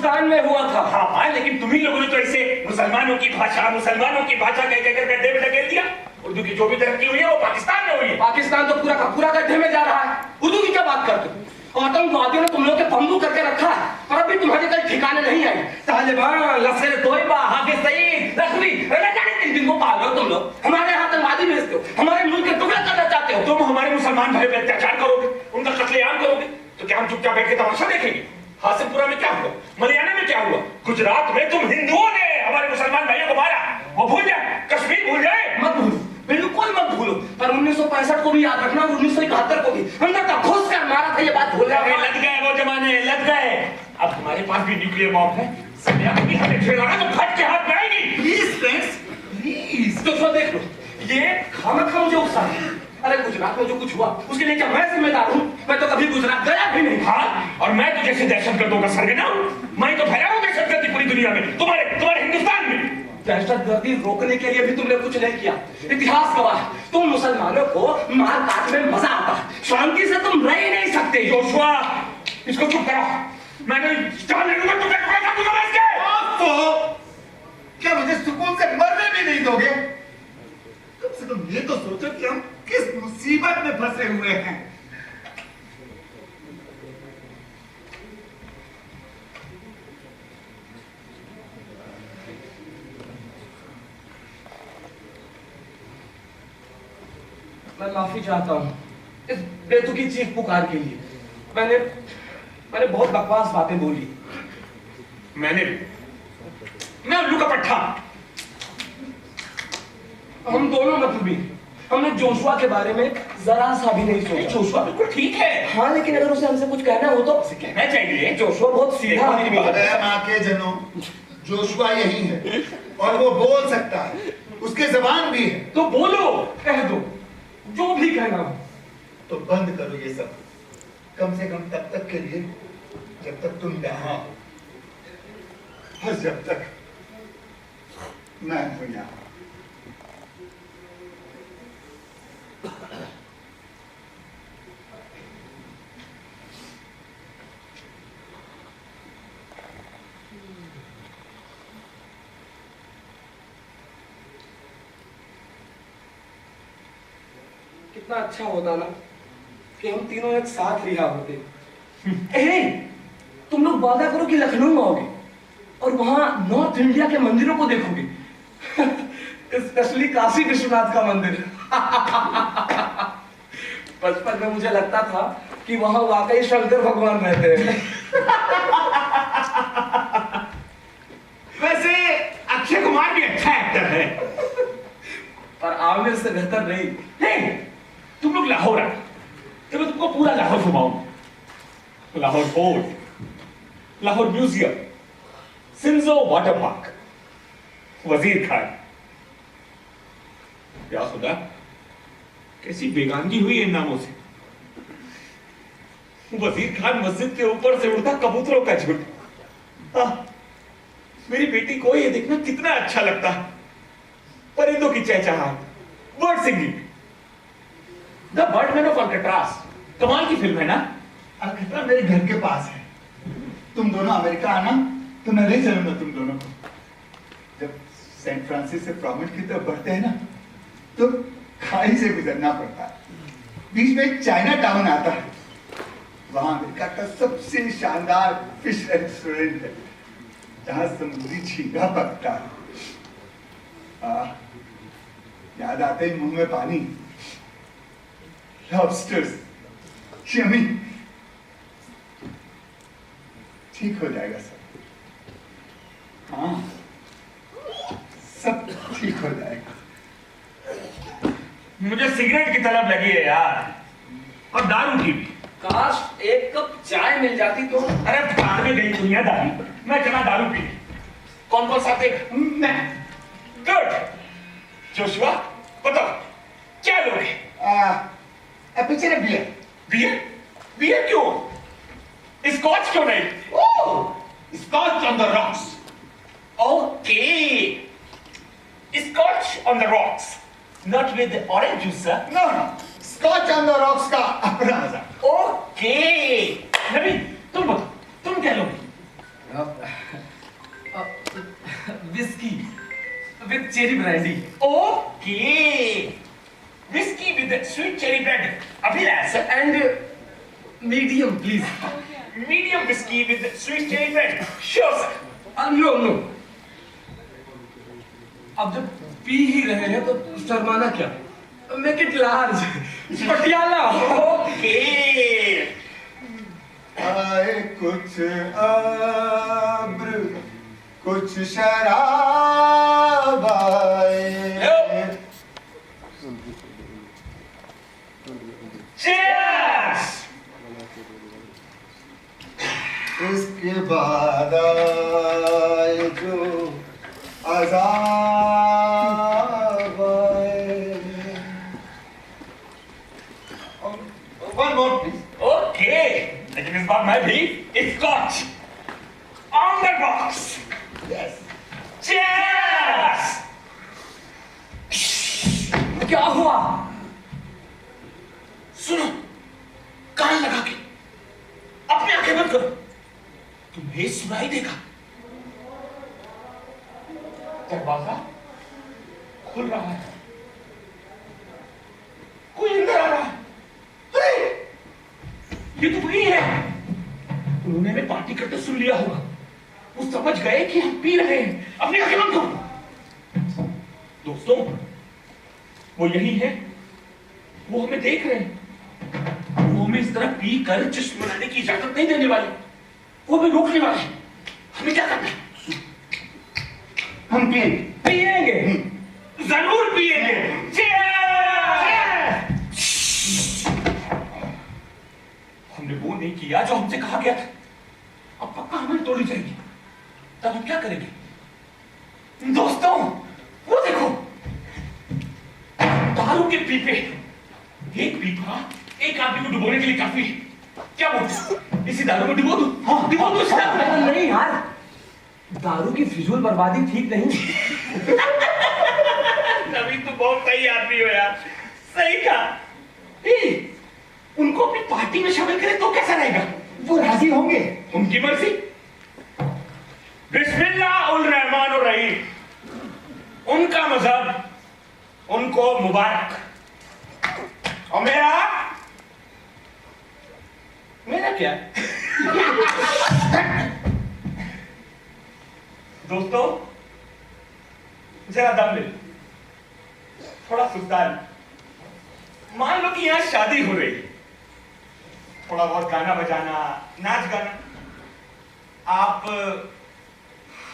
हिंदुस्तान में हुआ था। हाँ, लेकिन तुम्ही लोगों ने तो इसे मुसलमानों की भाषा कह गड्ढे में ढकेल दिया। उर्दू की जो भी तरक्की हुई है वो पाकिस्तान में हुई है। पाकिस्तान तो पूरा का पूरा गड्ढे में जा रहा है। उर्दू की क्या बात करते हो? आतंकवादियों ने तुम लोग के बंबू करके रखा है और अभी तुम्हारे कल ठिकाने नहीं आए। तालिबान, लश्कर तोयबा, हाफिज सईद, रखवी, जाने किन किन को पाल रहे हो तुम लोग? हमारे यहाँ आतंकवादी भेजते हो, हमारे मुल्क के टुकड़े करना चाहते हो। तुम हमारे मुसलमान भाई पे अत्याचार करोगे, उनका कत्लेआम करोगे, तो क्या हम चुपचाप बैठ के तमाशा देखेंगे? हासिलपुरा में क्या हुआ, मलियाना में क्या हुआ, गुजरात में तुम हिंदुओं ने हमारे मुसलमान भाइयों को मारा, वो भूल जाए? कश्मीर भूल जाए? मत भूलो, बिल्कुल मत भूलो। पर 1965 को भी याद रखना, 1971 को भी अंदर तक घुस कर मारा था, ये बात भूल जाओ। लग गए वो जमाने, लग गए। अब तुम्हारे पास भी न्यूक्लियर बॉम्ब है, सनिया भी हमें छेड़ाना तो फट के हाथ में आएगी। Please friends, please. तो देख लो, ये खामखा मुझे उकसा है। अरे गुजरात में जो कुछ हुआ उसके लिए क्या मैं जिम्मेदार हूँ? मैं तो कभी गुजरात गया भी नहीं। हाँ, और मैं तो जैसे दहशतगर्दों का सरगना हूँ। मैं तो फैला हूँ दहशतगर्दी पूरी दुनिया में, तुम्हारे हिंदुस्तान में। दहशतगर्दी रोकने के लिए भी तुमने कुछ नहीं किया। इतिहास गवाह, तुम मुसलमानों को मार काट में मजा आता है, शांति से तुम रह ही नहीं सकते। जोशुआ, इसको चुप करो। मैंने जान लूंगा टुकड़े टुकड़े कर दूंगा इसके। तो क्या मुझे सुकून से मरने भी नहीं दोगे? कम से कम ये तो सोचो कि हम किस मुसीबत में फंसे हुए हैं। मैं माफी चाहता हूँ इस बेतुकी चीख पुकार के लिए। मैंने बहुत बकवास बातें बोली। मैं उल्लू का पट्टा। हम दोनों मतलबी। हमने जोशुआ के बारे में जरा सा भी नहीं सोचा। जोशुआ बिल्कुल ठीक है। हाँ, लेकिन अगर उसे हमसे कुछ कहना हो तो उसे कहना चाहिए। जोशुआ बहुत सीधा आदमी है। अरे माँ के जनों, जोशुआ यही है और वो बोल सकता है, उसके जबान भी है। तो बोलो, कह दो जो भी कहना हो। तो बंद करो ये सब, कम से कम तब तक के लिए जब तक तुम यहाँ हो, और जब तक मैं हूं यहाँ। कितना अच्छा होता ना कि हम तीनों एक साथ रिहा होते। तुम लोग वादा करो कि लखनऊ आओगे और वहां नॉर्थ इंडिया के मंदिरों को देखोगे, स्पेशली काशी विश्वनाथ का मंदिर। बचपन में मुझे लगता था कि वहां वाकई शंकर भगवान रहते हैं। वैसे अक्षय कुमार भी अच्छा एक्टर है, पर आमिर से बेहतर नहीं। नहीं, तुम लोग लाहौर आए, चलो तुमको पूरा लाहौर घुमाऊं। लाहौर फोर्ट, लाहौर म्यूजियम, सिंजो वाटर पार्क, वजीर खान। या खुदा, कैसी बेगानगी हुई इन नामों से। वजीर खान मस्जिद के ऊपर से उड़ता कबूतरों का झुंड। मेरी बेटी को ये देखना कितना अच्छा लगता है। परिंदों की चहचहाट, bird singing. The birdman of Alcatraz, कमाल की फिल्म है ना? अलकतरा मेरे घर के पास है। तुम दोनों अमेरिका आना तो मैं ले चलूंगा तुम दोनों को। जब सेंट फ्रांसिस से प्रॉविंस की तरफ बढ़ते हैं ना, तो खाई से गुजरना पड़ता है। बीच में चाइना टाउन आता है, वहां अमेरिका का सबसे शानदार फिश रेस्टोरेंट है, जहां समुद्री झींगा पकता है। याद आते ही मुंह में पानी। Lobsters, yummy. ठीक हो जाएगा सब। हाँ, सब ठीक हो जाएगा। मुझे सिगरेट की तलब लगी है यार, और दारू की भी। काश एक कप चाय मिल जाती तो। अरे भाड़ में गई दुनियादारी, मैं चला दारू पी। कौन कौन साथ है? मैं। गुड। जोशुआ, बताओ क्या लोगे? पिक्चर है बियर। बियर? बियर क्यों? स्कॉच क्यों नहीं? Oh, scotch on the rocks. Okay. Scotch on the rocks, not with the orange juice, sir. No no, scotch on the rocks का अपना मजा। Okay. नबी, तुम बताओ, तुम क्या लोगे? Whisky with cherry brandy. Okay, whisky with sweet cherry bread, Abhilash. And medium please. Medium whisky with sweet cherry bread, sure sir. No no, अब जब पी ही रहे हैं तो शर्माना क्या, make it large, Patiala. Okay, आए कुछ अब्र कुछ शराब आए। चीयर्स। इसके बाद आए जो अज़ाब आए। One more please. ओके, लेकिन इस बार मैं भी scotch on the box. Yes. Cheers. क्या हुआ? सुनो, कान लगा के अपनी आंखें बंद करो, तुम्हें सुनाई देगा। दरवाजा खुल रहा है, कोई अंदर आ रहा है। अरे, ये तो वही है। उन्होंने हमें पार्टी करते सुन लिया होगा, वो समझ गए कि हम पी रहे हैं। अपनी आंखें बंद करो। दोस्तों, वो यही है, वो हमें देख रहे हैं। वो हमें इस तरह पी कर जश्न मनाने की इजाजत नहीं देने वाले, वो हमें रोकने वाले हैं। हमें क्या करना है? हम पिएंगे, जरूर पिएंगे। हमने वो नहीं किया जो हमसे कहा गया था, अब पक्का हमें तोड़ी जाएगी। तब हम क्या करेंगे? दोस्तों, वो देखो, दारू के पीपे। एक पीपा एक आदमी को डुबोने के लिए काफी है। क्या बोलते? इसी दारू में डुबो दो। हाँ, डुबो दो इस दारू में। नहीं यार, दारू की फिजूल बर्बादी ठीक नहीं। नवीन तो बहुत सही आदमी हो यार, सही कहा। उनको अपनी पार्टी में शामिल करें तो कैसा रहेगा? वो राजी होंगे। उनकी मर्जी। बिस्मिल्लाहिर रहमानिर रहीम। उनका मजहब, उनको मुबारक। और मेरा क्या? दोस्तों, जरा दम ले लो, थोड़ा सुस्तान। मान लो कि यहां शादी हो रही है, थोड़ा बहुत गाना बजाना, नाच गाना। आप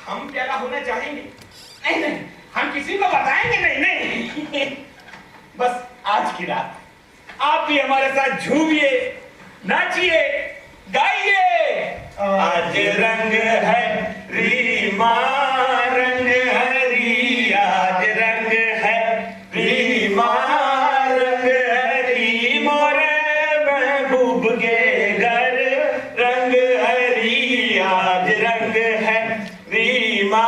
हम प्यारा होना चाहेंगे? नहीं नहीं, हम किसी को बताएंगे नहीं। बस आज की रात आप भी हमारे साथ झूमिए, नाचिए, गाइए। आज रंग है रीमा, रंग है री, आज रंग है रीमा, रंग है री। मोरे महबूब के घर रंग है री, आज रंग है रीमा,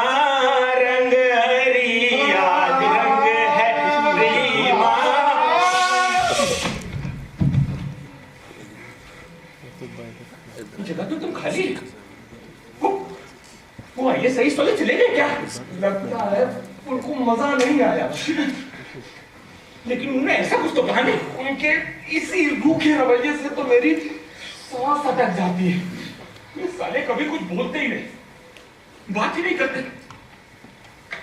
रंग है री, आज रंग है रीमा। जगह तो तुम खाली है। वो आइए सही सोले चले गए क्या? लगता है उनको मजा नहीं आया। लेकिन उन्होंने ऐसा कुछ तो कहा नहीं। उनके इसी रूखे रवैये से तो मेरी सांस अटक जाती है। ये साले कभी कुछ बोलते ही नहीं, बात ही नहीं करते।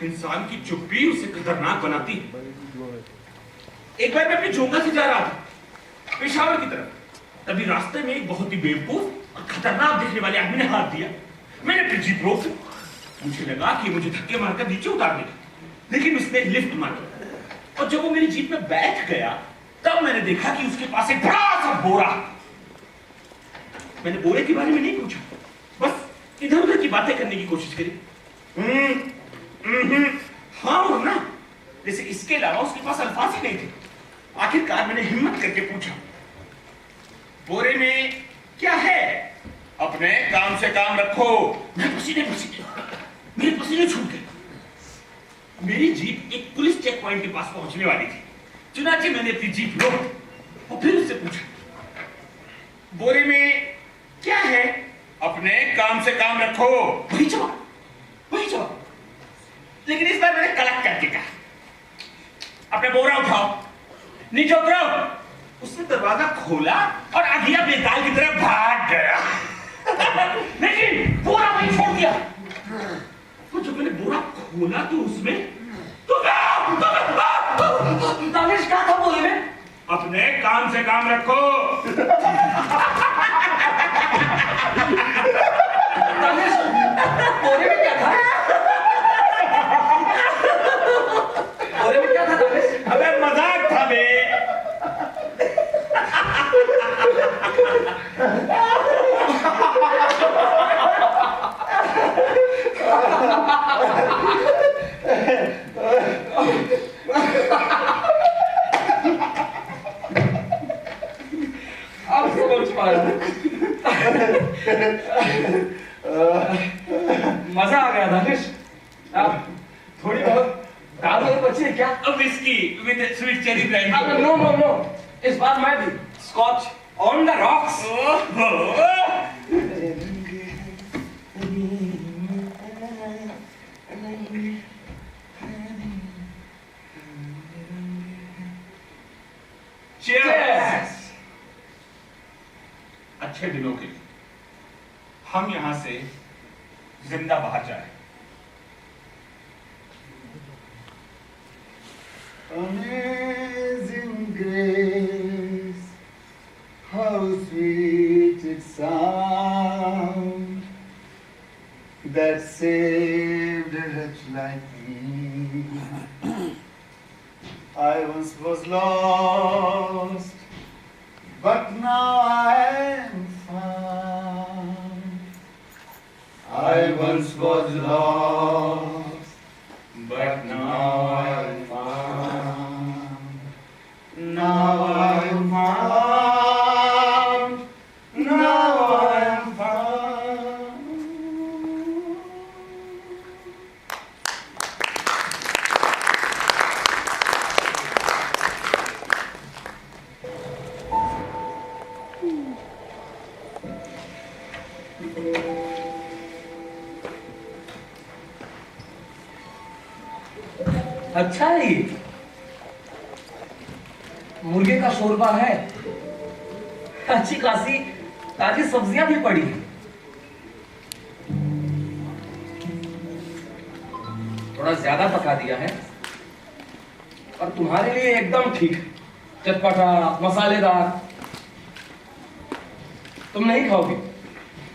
इंसान की चुप्पी उसे खतरनाक बनाती है। एक बार मैं अपनी जोंगा से जा रहा था पेशावर की तरफ, तभी रास्ते में एक बहुत ही बेवकूफ और खतरनाक दिखने वाले आदमी ने हाथ दिया। मैंने अपनी जीप रोक ली। मुझे लगा कि मुझे धक्के मारकर नीचे उतार देगा, लेकिन उसने लिफ्ट मारी। और जब वो मेरी जीप में बैठ गया, तब मैंने देखा कि उसके पास एक बड़ा सा बोरा। मैंने बोरे के बारे में नहीं पूछा, बस इधर उधर की बातें करने की कोशिश करी। हाँ और ना, जैसे इसके अलावा उसके पास अल्फाज ही नहीं थे। आखिरकार मैंने हिम्मत करके पूछा, बोरे में क्या है? अपने काम से काम रखो। मैं पसीने मेरे पसीने छूट गए। मेरी जीप एक पुलिस चेक पॉइंट के पास पहुंचने वाली थी। चुनाचे मैंने अपनी जीप रोक और फिर उससे पूछा, बोरे में क्या है? अपने काम से काम रखो। वही जवाब। लेकिन इस बार मैंने गलत करके कहा। अपने बोरा उठाओ, नीचे उतरो। उसने दरवाजा खोला और आधिया बेताल की तरह भाग गया। लेकिन बोरा वहीं छोड़ दिया। तो जब मैंने बोरा खोला तो उसमें दानिश क्या था बोले में? अपने काम से काम रखो। दानिश बोरे में क्या था? बोरे में क्या था दानिश? अबे मजाक था बे। अब समझ पाया। मजा आ गया दानिश। थोड़ी बहुत दारू और बची है क्या? Whisky with sweet cherry brandy. No, इस बार मैं भी scotch on the rocks. Cheers! अच्छे दिनों के लिए हम यहां से जिंदा बाहर जाए। Amazing grace, how sweet it sound that saved a wretch like me. I once was lost, but now I am found. I once was lost, but now I am found. Now I am found. Now I am found. अच्छा है ये। मुर्गे का शोरबा है, अच्छी खासी ताजी सब्जियां भी पड़ी हैं। थोड़ा ज्यादा पका दिया है और तुम्हारे लिए एकदम ठीक, चटपटा मसालेदार। तुम नहीं खाओगे?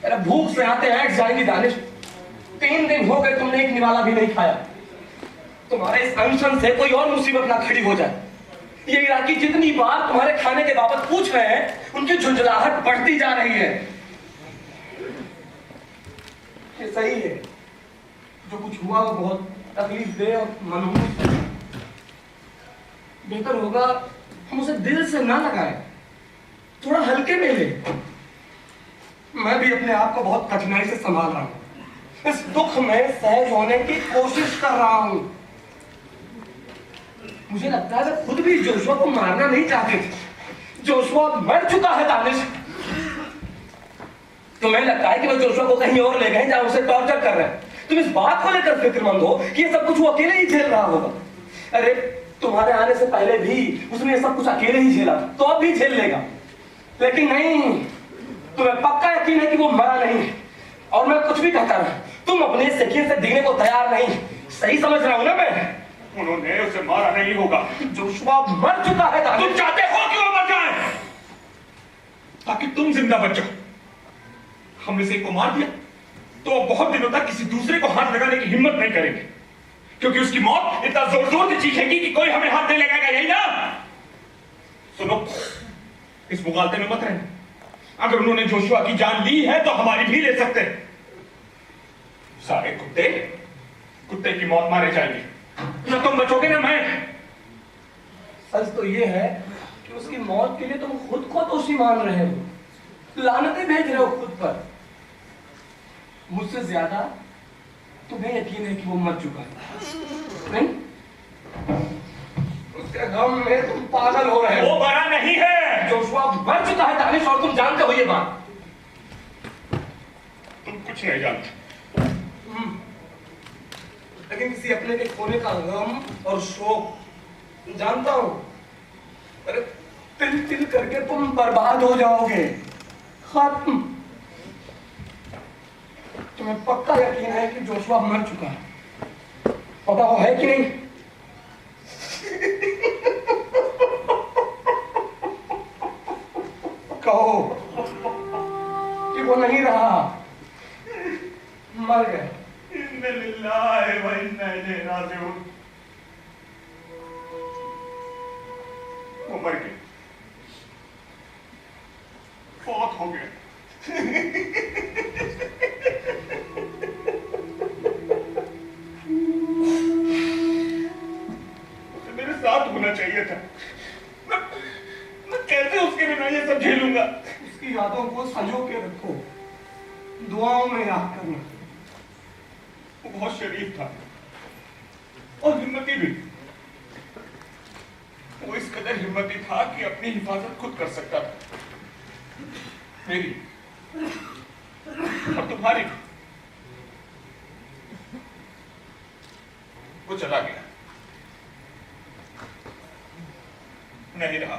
अरे भूख से आते हैं जाएंगी दानिश। 3 दिन हो गए तुमने एक निवाला भी नहीं खाया। तुम्हारे इस अनशन से कोई और मुसीबत ना खड़ी हो जाए। ये इराकी जितनी बार तुम्हारे खाने के बाबत पूछ रहे हैं, उनकी झुंझलाहट बढ़ती जा रही है। ये सही है, जो कुछ हुआ वो बहुत तकलीफ दे और मनहूस है। बेहतर होगा हम उसे दिल से ना लगाएं, थोड़ा हल्के में ले। मैं भी अपने आप को बहुत कठिनाई से संभाल रहा हूं। इस दुख में सहज होने की कोशिश कर रहा हूं। मुझे लगता है मैं खुद भी जोशुआ को मारना नहीं चाहते थे। जोशुआ मर चुका है दानिश। तुम्हें लगता है कि मैं जोशुआ को कहीं और ले गए जहां उसे टॉर्चर कर रहे हैं। तुम इस बात को लेकर फिक्रमंद हो कि ये सब कुछ वो अकेले ही झेल रहा होगा। अरे तुम्हारे आने से पहले भी उसने ये सब कुछ अकेले ही झेला, तो अब भी झेल लेगा। लेकिन नहीं, तुम्हें पक्का यकीन है कि वो मरा नहीं। और मैं कुछ भी कहता रहा, तुम अपने यकीन से देने को तैयार नहीं। सही समझ रहा हूं ना मैं? उन्होंने उसे मारा नहीं होगा। जोशुआ मर चुका है दानिश। तुम चाहते हो कि वो मर जाए ताकि तुम जिंदा बच जाओ। हमने से एक को मार दिया तो वो बहुत दिनों तक किसी दूसरे को हाथ लगाने की हिम्मत नहीं करेंगे, क्योंकि उसकी मौत इतना जोर जोर से चीखेगी कि कोई हमें हाथ नहीं लगाएगा। यही ना? सुनो, इस मुगालते में मत रहना। अगर उन्होंने जोशुआ की जान ली है तो हमारी भी ले सकते हैं। सारे कुत्ते की मौत मारे जाएंगे, ना तुम बचोगे ना मैं। सच तो ये है कि उसकी मौत के लिए तुम खुद को दोषी मान रहे हो, लानतें भेज रहे हो खुद पर। मुझसे ज्यादा तुम्हें यकीन है कि वो मर चुका है, नहीं? उसके गम में तुम पागल हो रहे हो। वो मरा नहीं है। जोशुआ मर चुका है दानिश, और तुम जानते हो ये बात। कुछ नहीं जानता। लेकिन किसी अपने के खोने का गम और शोक जानता हूं। अरे तिल तिल करके तुम बर्बाद हो जाओगे, खत्म। तुम्हें पक्का यकीन है कि जोशुआ मर चुका है, पता हो है कि नहीं? कहो कि वो नहीं रहा, मर गया। इन्ना लिल्लाहि व इन्ना इलैहि राजिऊन। वो मर गया, फौत हो गया। मेरे साथ होना चाहिए था। मैं कैसे उसके बिना ये सब झेलूंगा? उसकी यादों को संजो के रखो, दुआओं में याद करना। वो बहुत शरीफ था और हिम्मती भी। वो इस कदर हिम्मती था कि अपनी हिफाजत खुद कर सकता था, मेरी और तुम्हारी। वो चला गया, नहीं रहा।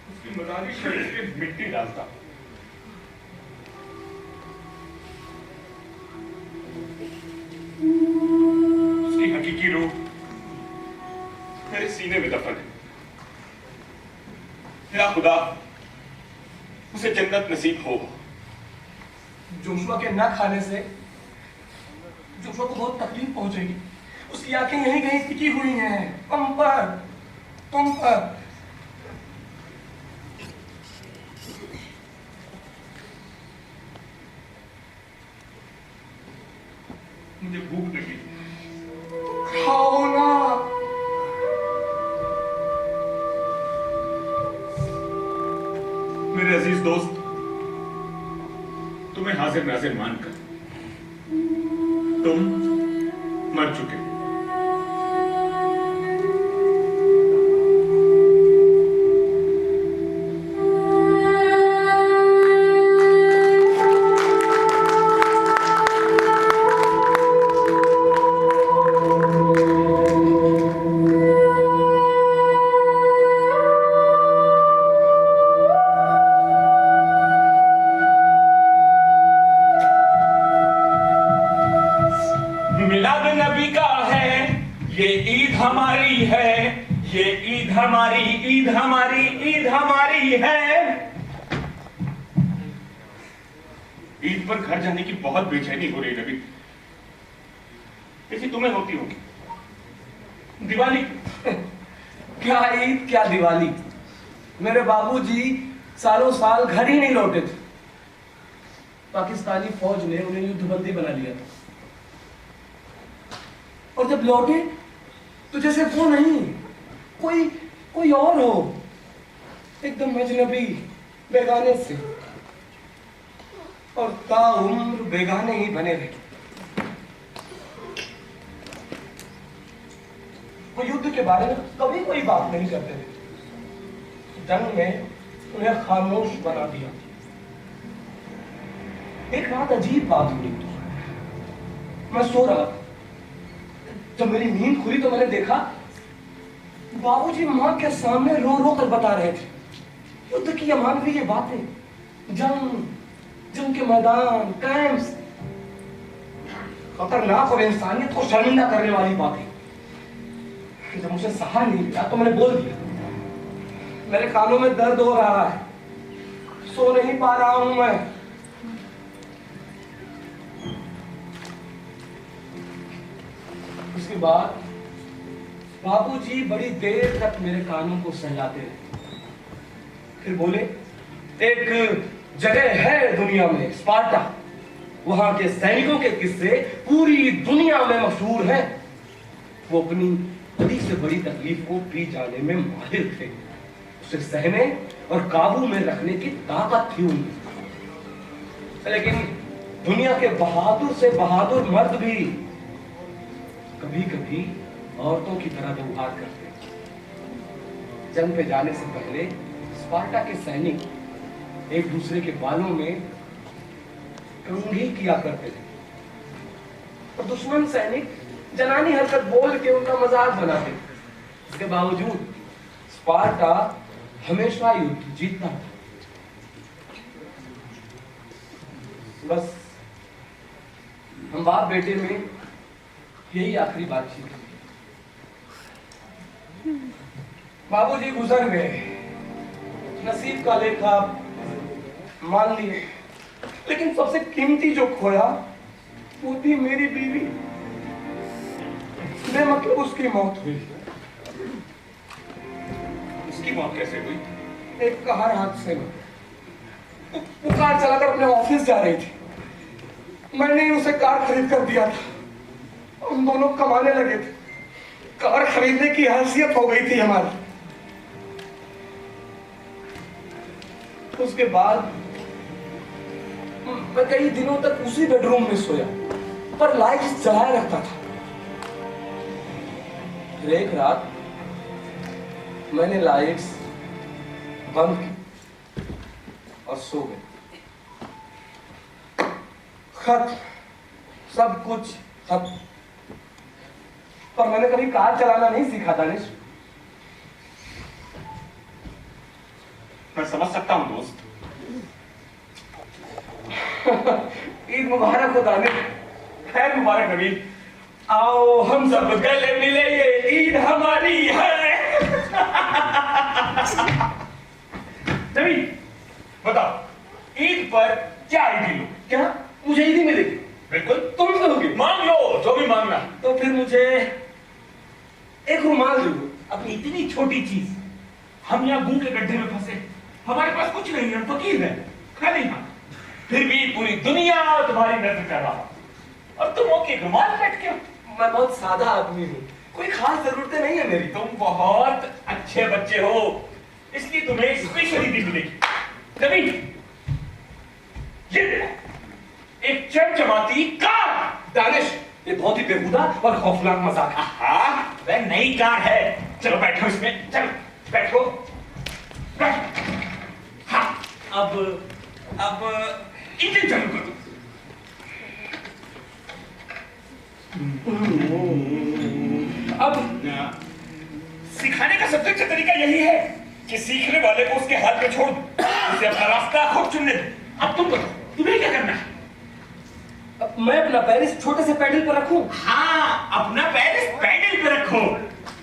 उसकी मजारी शरीर पे मिट्टी डालता, उसकी हकीकी रूह मेरे सीने में दफन है। या खुदा उसे जन्नत नसीब हो। जोशुआ के न खाने से जोशुआ को बहुत तकलीफ पहुंचेगी। उसकी आंखें यहीं कहीं टिकी हुई हैं, तुम पर। मुझे भूख लगी, खाओ ना। मेरे अजीज दोस्त, तुम्हें हाजिर नाजिर मानकर तुम मर चुके। मिलाद नबी का है ये ईद हमारी है, ये ईद हमारी, ईद हमारी, ईद हमारी है। ईद पर घर जाने की बहुत बेचैनी हो रही है नबी, जैसी तुम्हें होती होगी। दिवाली क्या ईद क्या दिवाली, मेरे बाबूजी सालों साल घर ही नहीं लौटे थे। पाकिस्तानी फौज ने उन्हें युद्धबंदी बना लिया था, और जब लौटे तो जैसे वो नहीं, कोई और हो, एकदम अजनबी, बेगाने से, और ताउम्र बेगाने ही बने रहे। वो युद्ध के बारे में कभी कोई बात नहीं करते थे। जंग ने उन्हें खामोश बना दिया। एक रात अजीब बात हुई, मैं सो रहा था, जब मेरी नींद खुली तो मैंने देखा बाबूजी मां के सामने रो रो कर बता रहे थे युद्ध की अमानवीय बातें, जंग के मैदान, कैंप्स, खतरनाक और इंसानियत को शर्मिंदा करने वाली बातें। जब मुझे सहा नहीं गया तो मैंने बोल दिया, मेरे कानों में दर्द हो रहा है, सो नहीं पा रहा हूं मैं। उसके बाद बाबूजी बड़ी देर तक मेरे कानों को सहलाते रहे, फिर बोले, एक जगह है दुनिया में, स्पार्टा, वहां के सैनिकों के किस्से पूरी दुनिया में मशहूर हैं। वो अपनी बड़ी से बड़ी तकलीफ को पी जाने में माहिर थे, उसे सहने और काबू में रखने की ताकत थी उनमें। लेकिन दुनिया के बहादुर से बहादुर मर्द भी कभी कभी औरतों की तरह व्यवहार करते। जंग पे जाने से पहले स्पार्टा के सैनिक एक दूसरे के बालों में कंघी किया करते थे और दुश्मन सैनिक जनानी हरकत बोल के उनका मजाक बनाते थे। इसके बावजूद स्पार्टा हमेशा युद्ध जीतता था। बस हम बाप बेटे में यही आखिरी बातचीत थी। बाबूजी गुजर गए, नसीब का लेखा मान लिए, लेकिन सबसे कीमती जो खोया वो थी मेरी बीवी। बेमतलब उसकी मौत हुई। उसकी मौत कैसे हुई? एक कार हादसे में। वो कार चलाकर अपने ऑफिस जा रही थी। मैंने उसे कार खरीद कर दिया था। हम दोनों कमाने लगे थे। कार खरीदने की हैसियत हो गई थी हमारी। उसके बाद मैं कई दिनों तक उसी बेडरूम में सोया, पर लाइट जलाए रखता था। फिर एक रात मैंने लाइट्स बंद की और सो गए। खत्म, सब कुछ खत्म। पर मैंने कभी कार चलाना नहीं सीखा दानिश। मैं समझ सकता हूं दोस्त। ईद मुबारक हो दानिश। खैर मुबारक नवीन। आओ हम सब गले मिले, ये ईद हमारी है। नवीन बताओ, ईद पर क्या ईदी लो? क्या मुझे ईदी मिलेगी? बिल्कुल। तुम दोगे? मांग लो जो भी मांगना। तो फिर मुझे एक रुमाल दो, अपनी इतनी छोटी चीज। हम यहाँ गूं के गड्ढे में फंसे, हमारे पास कुछ नहीं है, हम फकीर हैं, खाली हाथ। फिर भी पूरी दुनिया तुम्हारी नजर कर रहा, और तुम हो कि रुमाल बैठ के। मैं बहुत सादा आदमी हूँ, कोई खास जरूरतें नहीं है मेरी। तुम बहुत अच्छे बच्चे हो, इसलिए तुम्हें स्पेशल ईदी मिलेगी। नवीन, ये देखो, एक चमचमाती कार। दानिश, ये बहुत ही बेहुदा और खौफनाक मजाक है। हाँ, वह नई कार है। चलो बैठो इसमें, चलो बैठो, बैठो। हाँ, अब इंजन चालू कर दो। अब सिखाने का सबसे अच्छा तरीका यही है कि सीखने वाले को उसके हाथ पे छोड़ दो, उसे अपना रास्ता खुद चुनने दो। अब तुम बताओ, तुम्हें क्या करना है? मैं अपना पैर इस छोटे से पैडल पर रखूं? हाँ, अपना पैर इस पैडल पे रखो।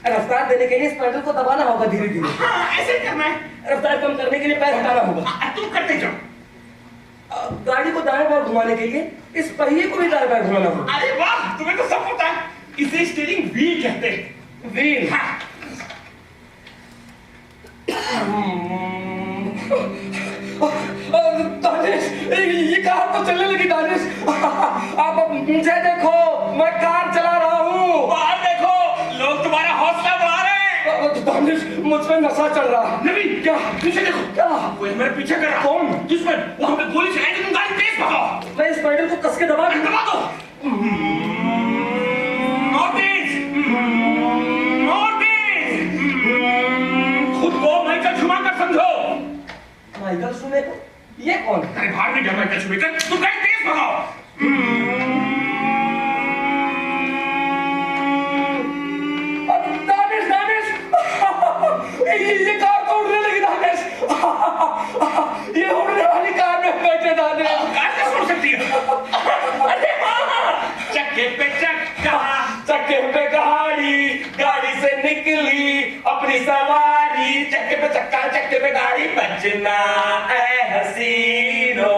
रफ्तार देने के लिए इस पैडल को दबाना होगा धीरे धीरे। हाँ, ऐसे करना है। रफ्तार कम करने के लिए पैर हटाना होगा। तुम करते जाओ। गाड़ी को दाएं बाएं घुमाने के लिए इस पहिए को भी दाएं बाएं घुमाना होगा। अरे वाह, तुम्हें तो सब पता है। इसे स्टीयरिंग व्हील कहते हैं। व्हील? हाँ। दानिश, ये कार तो चलने लगी दानिश। आप अब मुझे देखो, मैं कार चला रहा हूँ। बाहर देखो, लोग तुम्हारा हौसला बढ़ा रहे हैं। दानिश, मुझ पे नशा चल रहा है। नवीन, क्या? पीछे देखो। क्या? वो मेरे पीछे कर रहा है। कौन? दुश्मन। वो हम पे गोली चलाएंगे, तुम गाड़ी तेज भगाओ। मैं इस पैडल को कस के दबा दूं। दबा दो। और तेज, और तेज। खुद को माइकल शूमेकर समझो। Michael shoemaker? ये कौन? अरे बाहर नहीं गया माइकल शूमेकर, तुम गाड़ी तेज भगाओ। दानिश, दानिश, ये कार तो उड़ने लगी दानिश। ये उड़ने वाली कार में बैठे दानिश। कार कैसे उड़ सकती है? अरे हाँ, चक्के पे चक्का, चक्के पे गाड़ी, गाड़ी से निकली अपनी सवारी। चक्के पे गाड़ी, बचना ऐ हसीनो,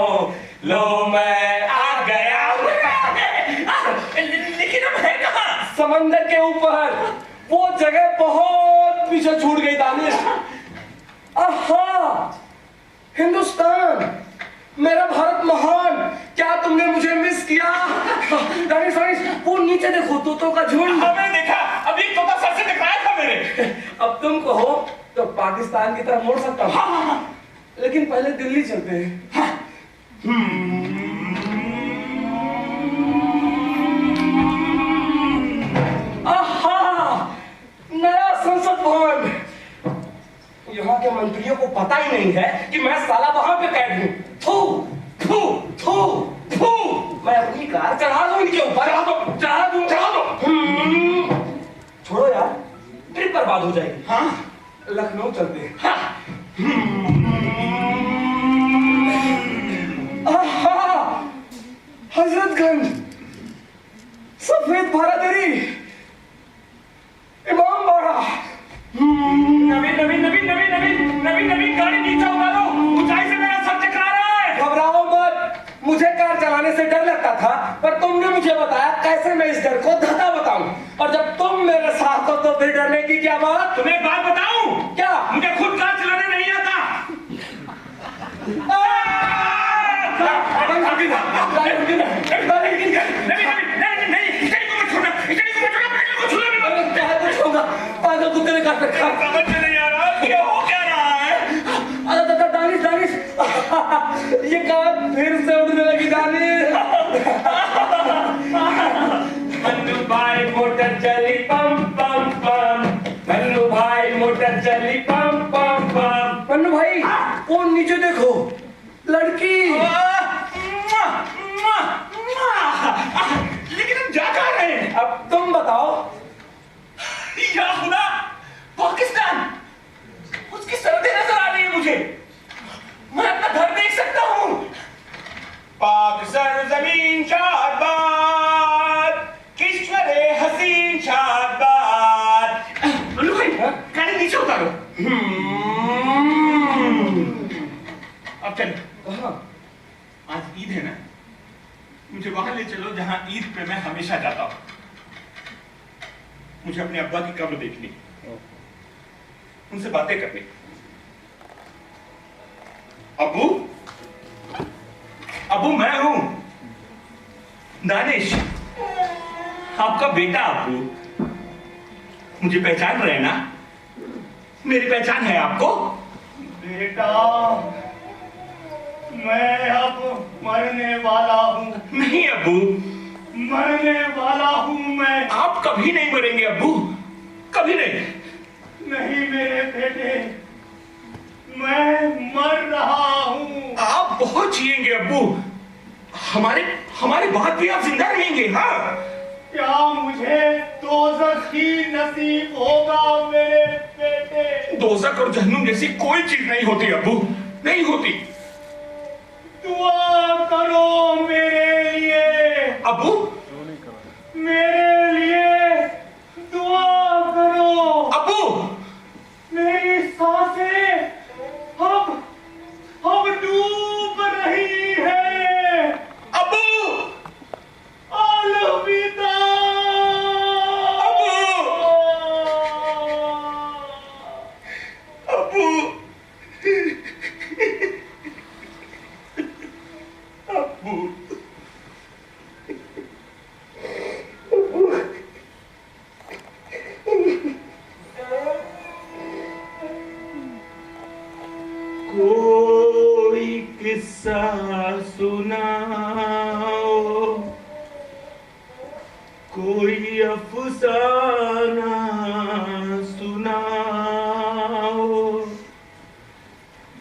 लो मैं आ गया। लेकिन अब है कहाँ? समंदर के ऊपर, वो जगह बहुत पीछे छूट गई दानिश। आहा, हिंदुस्तान, मेरा भारत महान। क्या तुमने मुझे मिस किया? दानिश, दानिश, वो नीचे देखो, तोतों का झुंड। मैंने देखा, अभी तोता सर से टकराया था मेरे। अब तुम कहो तो पाकिस्तान की तरफ मोड़ सकता हूँ। हाँ, लेकिन पहले दिल्ली चलते हैं। हाँ। आहा, नया संसद भवन। यहाँ के मंत्रियों को पता ही नहीं है कि मैं साला वहां पे कैद हूं। थू थू थू थू। मैं अपनी कार चढ़ा दूं इनके ऊपर, चढ़ा दो। छोड़ो यार, ट्रिप बर्बाद हो जाएगी। हाँ, लखनऊ चलते हैं। हाँ। हजरतगंज, सफेद बारादरी, इमाम बाड़ा। नवीन गाड़ी नीचे उतारो, ऊंचाई से मेरा सर टकरा रहा है। घबराओ मत, मुझे कार चलाने से डर लगता था, पर तुमने मुझे बताया कैसे मैं इस डर को धक्का बताऊं। और जब तुम मेरे साथ हो तो फिर डरने की क्या बात। तुम्हें एक बात बताऊं? क्या? मुझे खुद कार चलाने नहीं आता। पागल कुत्ते ने काट रखा। समझ में नहीं आ रहा क्या हो क्या रहा है। दानिश ये कार फिर से उड़ने लगी। दानिश मन्नू भाई मोटर चली पम पम पम, मन्नू भाई मोटर चली पम पम पम। मन्नू भाई, वो नीचे देखो, लड़की। लेकिन हम जा कहाँ रहे हैं? अब तुम बताओ। या खुदा, पाकिस्तान, उसकी सरहदें नजर आ रही है मुझे। मैं अपना घर देख सकता हूँ। पाक सरजमीन शाबाद, किश्वरे हसीन शाबाद। मन्नू भाई, गाड़ी नीचे उतारो। अब चलो। आज ईद है ना, मुझे वहां ले चलो जहां ईद पे मैं हमेशा जाता हूं। मुझे अपने अब्बा की कब्र देखनी, उनसे बातें करनी। अब्बू, अब्बू मैं हूं दानिश, आपका बेटा। अब्बू, मुझे पहचान रहे हैं ना? मेरी पहचान है आपको? बेटा, मैं अब मरने वाला हूँ। नहीं अब्बू, मरने वाला हूँ मैं। आप कभी नहीं मरेंगे अब्बू, कभी नहीं। नहीं मेरे बेटे, मैं मर रहा हूँ। आप बहुत जिएंगे अब्बू, हमारे बाद भी आप जिंदा रहेंगे। हाँ, क्या मुझे दोज़ख ही नसीब होगा मेरे बेटे? दोज़ख और जहन्नुम जैसी कोई चीज नहीं होती अब्बू, नहीं होती। दुआ करो मेरे लिए अब्बू, मेरे लिए दुआ करो। अब्बू, मेरी सांसें अब डूब रही है। अब्बू, अलविदा। अब्बू, अब्बू, कोई किस्सा सुनाओ, कोई अफसाना सुनाओ,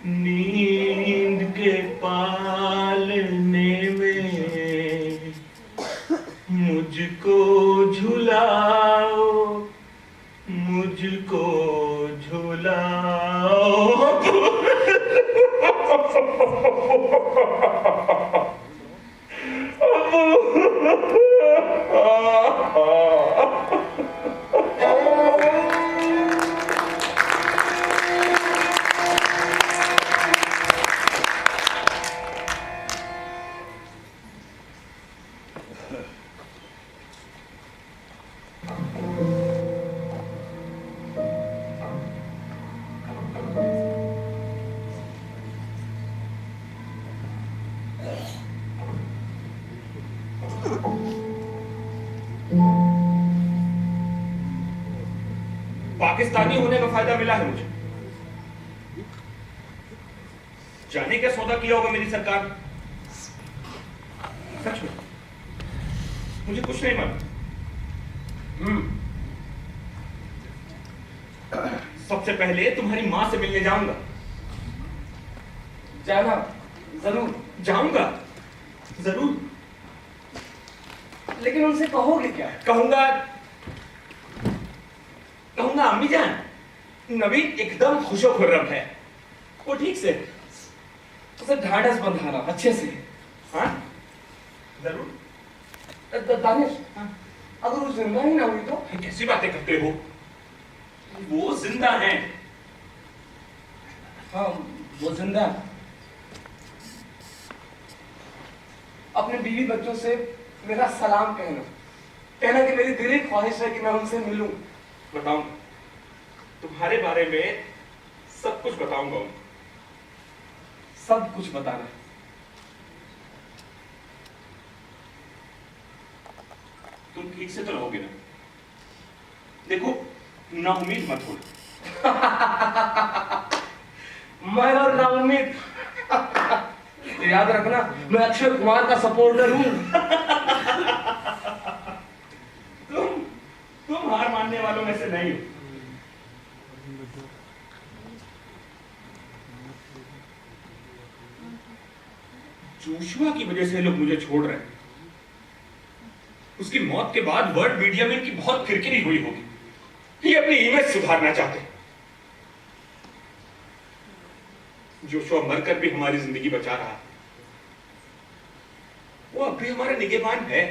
नींद के पालने में मुझको झुलाओ, मुझको झुलाओ। पाकिस्तानी होने का फायदा मिला है मुझे। जाने क्या सौदा किया होगा मेरी सरकार। सच में मुझे कुछ नहीं मालूम। सबसे पहले तुम्हारी मां से मिलने जाऊंगा। जाना जरूर। जाऊंगा जरूर। लेकिन उनसे कहोगे क्या? कहूंगा अम्मी जान, नवीन एकदम खुशो खुर्रम है, वो ठीक से। उसे ढाढ़स बंधाना अच्छे से। हाँ जरूर। दानिश, अगर वो जिंदा ही ना हुई तो? कैसी बातें करते हो, वो जिंदा है। हाँ वो जिंदा। अपने बीवी बच्चों से मेरा सलाम कहना कि मेरी दिली ख्वाहिश है कि मैं उनसे मिलूं। बताऊं, तुम्हारे बारे में सब कुछ बताऊंगा उनको। सब कुछ बताना। तुम ठीक से तो रहोगे ना? देखो, ना उम्मीद मत हो। मैं और ना उम्मीद। याद रखना, मैं अक्षय कुमार का सपोर्टर हूं। तुम हार मानने वालों में से नहीं हो। जोशुआ की वजह से लोग मुझे छोड़ रहे हैं। उसकी मौत के बाद वर्ल्ड मीडिया में इनकी बहुत किरकिरी हुई होगी। ये अपनी इमेज सुधारना चाहते हैं। जोशुआ मरकर भी हमारी जिंदगी बचा रहा है। वो अब भी हमारा निगहबान है।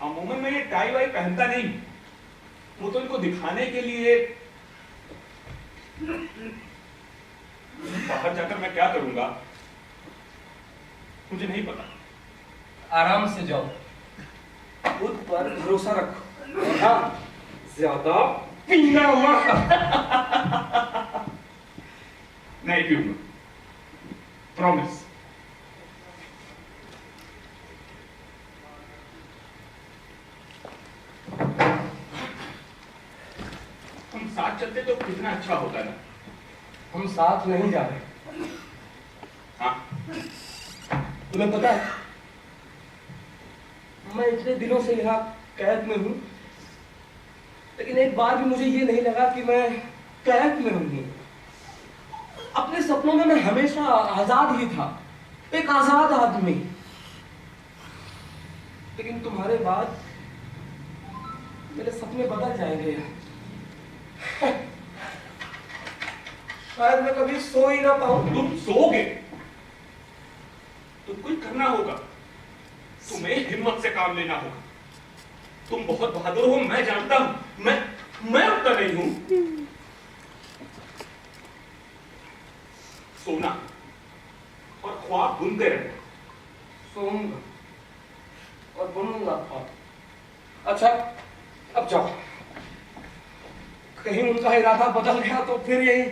अमूमन मैं ये टाई वाई पहनता नहीं, वो तो इनको दिखाने के लिए। बाहर जाकर मैं क्या करूंगा मुझे नहीं पता। आराम से जाओ, खुद पर भरोसा रखो। हाँ, ज्यादा पीना मत। नहीं पीऊंगा, प्रॉमिस। हम साथ चलते तो कितना अच्छा होता ना। हम साथ नहीं जा रहे। हाँ, तुम्हें पता है, मैं इतने दिनों से यहाँ कैद में हूँ, लेकिन एक बार भी मुझे ये नहीं लगा कि मैं कैद में हूँ। अपने सपनों में मैं हमेशा आजाद ही था, एक आजाद आदमी। लेकिन तुम्हारे बाद मेरे सपने बदल जाएंगे। शायद मैं कभी सो ही ना पाऊं। तुम सोओगे तो कुछ करना होगा। तुम्हें हिम्मत से काम लेना होगा। तुम बहुत बहादुर हो, मैं जानता हूं। मैं उतना नहीं हूं। सोना और ख्वाब बुनते रहना। सोऊंगा और बुनूंगा ख्वाब। अच्छा, अब जाओ। कहीं उनका इरादा बदल गया तो फिर यही